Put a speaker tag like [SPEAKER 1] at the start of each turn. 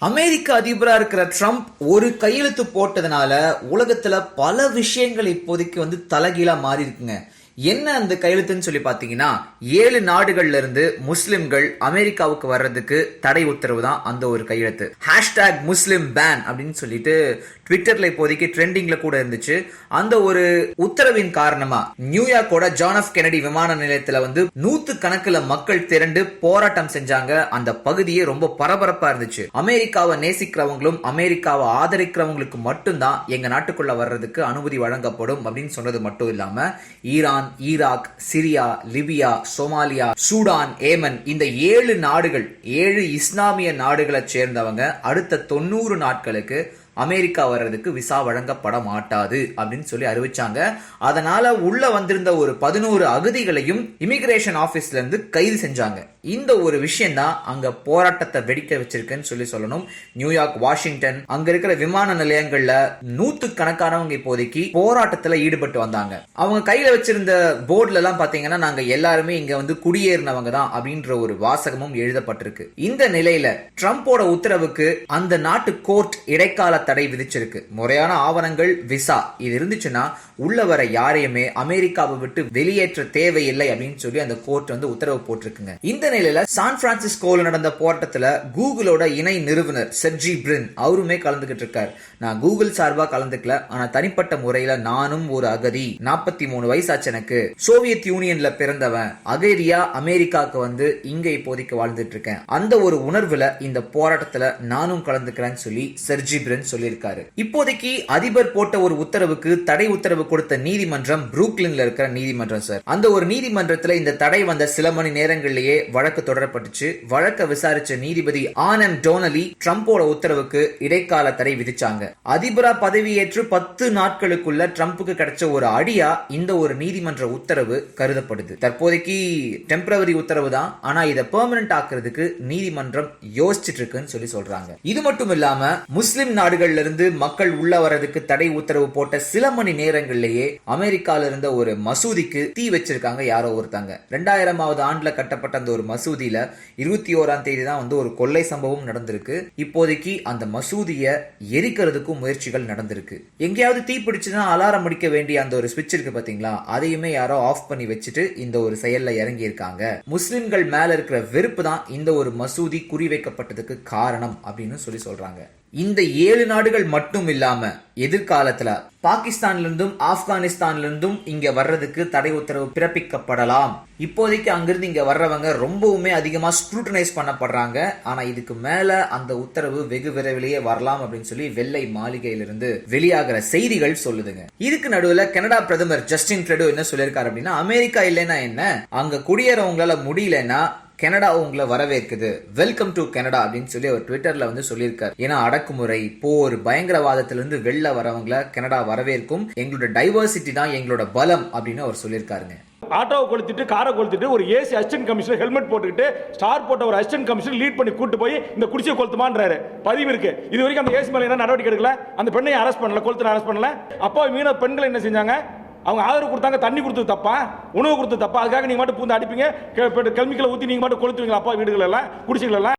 [SPEAKER 1] அமெரிக்க அதிபரா இருக்கிற ட்ரம்ப் ஒரு கையெழுத்து போட்டதுனால உலகத்துல பல விஷயங்கள் இப்போதைக்கு தலைகீழா மாறி இருக்குங்க. என்ன அந்த கையெழுத்துன்னு சொல்லி பாத்தீங்கன்னா 7 நாடுகள்ல இருந்து முஸ்லிம்கள் அமெரிக்காவுக்கு வர்றதுக்கு தடை உத்தரவு தான் அந்த ஒரு கையெழுத்து. #முஸ்லிம் பேன் அப்படின்னு சொல்லிட்டு ட்விட்டர்ல இப்போதைக்கு ட்ரெண்டிங்ல கூட இருந்துச்சு. அந்த ஒரு உத்தரவின் காரணமா நியூயார்க்கோட ஜான் எஃப் கெனடி விமான நிலையத்துல நூத்துக்கணக்கில் மக்கள் திரண்டு போராட்டம் செஞ்சாங்க. அந்த பகுதியே ரொம்ப பரபரப்பா இருந்துச்சு. அமெரிக்காவை நேசிக்கிறவங்களும் அமெரிக்காவை ஆதரிக்கிறவங்களுக்கு மட்டும்தான் எங்க நாட்டுக்குள்ள வர்றதுக்கு அனுமதி வழங்கப்படும் அப்படின்னு சொன்னது மட்டும் இல்லாம Iran, Iraq, Syria, Libya, Somalia, Sudan, Yemen இந்த 7 நாடுகள் 7 இஸ்லாமிய நாடுகளை சேர்ந்தவங்க அடுத்த 90 நாட்களுக்கு அமெரிக்கா வர்றதுக்கு விசா வழங்கப்பட மாட்டாது அப்படின்னு சொல்லி அறிவிச்சாங்க. அதனால உள்ள வந்திருந்த ஒரு 11 அகதிகளையும் இமிகிரேஷன் ஆபீஸ்ல இருந்து கைது செஞ்சாங்க. இந்த ஒரு விஷயம் தான் அங்க போராட்டத்தை வெடிக்க வச்சிருக்குன்னு சொல்லணும். நியூயார்க், வாஷிங்டன் அங்க இருக்கிற விமான நிலையங்கள்ல நூத்துக்கணக்கானவங்க இப்போதைக்கு போராட்டத்துல ஈடுபட்டு வந்தாங்க. அவங்க கையில வச்சிருந்த போர்டுல எல்லாம் பாத்தீங்கன்னா நாங்க எல்லாருமே இங்க குடியேறினவங்க தான் அப்படின்ற ஒரு வாசகமும் எழுதப்பட்டிருக்கு. இந்த நிலையில ட்ரம்போட உத்தரவுக்கு அந்த நாட்டு கோர்ட் இடைக்கால தடை விதிச்சிருக்கு. முறையான ஆவணங்கள், விசா இது இருந்துச்சுன்னா உள்ள வர யாரையுமே அமெரிக்காவை விட்டு வெளியேற்ற தேவையில்லை அப்படின்னு சொல்லி அந்த கோர்ட் உத்தரவு போட்டிருக்குங்க. இந்த நிலையில சான் பிரான்சிஸ்கோல நடந்த போராட்டத்துல கூகுளோட இணை நிறுவனர் செர்ஜி பிரின் அவருமே கலந்துகிட்டு இருக்காரு. நான் கூகுள் சார்பா கலந்துக்கல, ஆனா தனிப்பட்ட முறையில நானும் ஒரு அகதி, 43 வயசாச்சு எனக்கு, சோவியத் யூனியன்ல பிறந்தவன், அகதியா அமெரிக்காவுக்கு இங்க இப்போதைக்கு வாழ்ந்துட்டு இருக்கேன். அந்த ஒரு உணர்வுல இந்த போராட்டத்துல நானும் கலந்துக்கிறேன்னு சொல்லி செர்ஜி பிரின் சொல்லியிருக்காரு. இப்போதைக்கு அதிபர் போட்ட ஒரு உத்தரவுக்கு தடை உத்தரவு கொடுத்த நீதிமன்றம் புரூக்ளின்ல இருக்கிற நீதிமன்றம் சார். அந்த ஒரு நீதிமன்றத்துல இந்த தடை வந்த சில மணி நேரங்களிலேயே வழக்கு தொடரப்பட்டுச்சு. வழக்க விசாரிச்ச நீதிபதி ஆனன் டோனலி ட்ரம்போட உத்தரவுக்கு இடைக்கால தடை விதிச்சாங்க. அதிபரா பதவியேற்று 10 நாட்களுக்குள்ள ட்ரம்புக்கு கிடைச்ச ஒரு அடியா இந்த ஒரு நீதிமன்ற உத்தரவு கருதப்படுது. தற்போதைக்கு டெம்பரவரி உத்தரவு தான், ஆனா இதை பெர்மனன்ட் ஆக்குறதுக்கு நீதிமன்றம் யோசிச்சுட்டு இருக்குன்னு சொல்லி சொல்றாங்க. இது மட்டும் இல்லாம முஸ்லிம் நாடுகள்ல இருந்து மக்கள் உள்ள வரதுக்கு தடை உத்தரவு போட்ட சில மணி நேரங்களிலேயே அமெரிக்கால இருந்த ஒரு மசூதிக்கு தீ வச்சிருக்காங்க யாரோ ஒருத்தாங்க. 2000வது ஆண்டுல கட்டப்பட்ட அந்த ஒரு மசூதியில 21ஆம் தேதி தான் ஒரு கொள்ளை சம்பவம் நடந்திருக்கு. இப்போதைக்கு அந்த மசூதிய எரிக்கிறதுக்கும் முயற்சிகள் நடந்திருக்கு. எங்கேயாவது தீ பிடிச்சுன்னா அலாரம் அடிக்க வேண்டிய அந்த ஒரு ஸ்விட்ச் இருக்கு பாத்தீங்களா, அதையுமே யாரோ ஆஃப் பண்ணி வச்சுட்டு இந்த ஒரு செயல்ல இறங்கி இருக்காங்க. முஸ்லிம்கள் மேல இருக்கிற வெறுப்பு தான் இந்த ஒரு மசூதி குறிவைக்கப்பட்டதுக்கு காரணம் அப்படின்னு சொல்லி சொல்றாங்க. இந்த 7 நாடுகள் மட்டும் இல்லாம எதிர்காலத்துல பாகிஸ்தான்ல இருந்தும் ஆப்கானிஸ்தான்ல இருந்தும் இங்க வர்றதுக்கு தடை உத்தரவு பிறப்பிக்கப்படலாம். இப்போதைக்கு அங்கிருந்து இங்க வர்றவங்க ரொம்பவுமே அதிகமா ஸ்க்ரூட்டனைஸ் பண்ணப்படுறாங்க. ஆனா இதுக்கு மேல அந்த உத்தரவு வெகு விரைவிலேயே வரலாம் அப்படின்னு சொல்லி வெள்ளை மாளிகையிலிருந்து வெளியாகிற செய்திகள் சொல்லுதுங்க. இதுக்கு நடுவுல கனடா பிரதமர் ஜஸ்டின் ட்ரூடோ என்ன சொல்லியிருக்காரு அப்படின்னா, அமெரிக்கா இல்லைன்னா என்ன, அங்க குடியேறவங்களால முடியலன்னா கனடா உங்களை வரவேற்குது, வெல்கம் டு கனடா அப்படின்னு சொல்லி அவர் ட்விட்டர்ல சொல்லியிருக்காரு. ஏன்னா அடக்குமுறை, போர், பயங்கரவாதத்திலிருந்து வெளில வரவங்களை கனடா வரவேற்கும், எங்களோட டைவர்சிட்டி தான் எங்களோட பலம் அப்படின்னு அவர் சொல்லியிருக்காருங்க.
[SPEAKER 2] ஆட்டோவை கொளுத்திட்டு காரை கொளுத்திட்டு ஒரு ஏசி அசிஸ்டன்ட் கமிஷனர் ஹெல்மெட் போட்டுக்கிட்டு ஸ்டார் போட்ட ஒரு அசிஸ்டன்ட் கமிஷனர் லீட் பண்ணி கூட்டு போய் இந்த குடிசையை கொளுத்துமான்றாரு. பதிவு இருக்கு. இது வரைக்கும் அந்த ஏசி மேல என்ன நடவடிக்கை எடுக்கல, அந்த பெண்ணை அரெஸ்ட் பண்ணல, கொளுத்துன அரெஸ்ட் பண்ணல. அப்போ மீன பெண்கள் என்ன செஞ்சாங்க, அவங்க ஆதரவு கொடுத்தாங்க, தண்ணி கொடுத்தது தப்பா, உணவு கொடுத்தது தப்பா, அதுக்காக நீங்க மட்டும் பூந்து அடிப்பீங்க, கெமிக்கலை ஊற்றி நீங்க மட்டும் கொளுத்துவீங்களா அப்பா வீடுகள் எல்லாம், குடிசைகள் எல்லாம்.